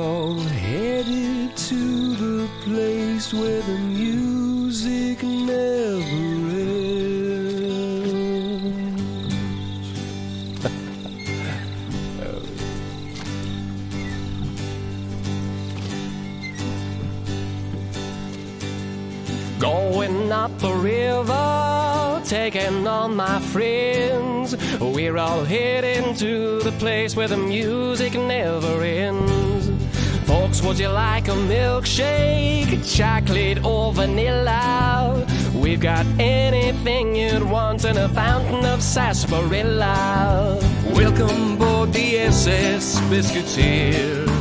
all headed to the place where the music never Going up the river, taking on my friends. We're all heading to the place where the music never ends. Folks, would you like a milkshake, chocolate or vanilla? We've got anything you'd want and a fountain of sarsaparilla. Welcome aboard the SS Biscuiteer.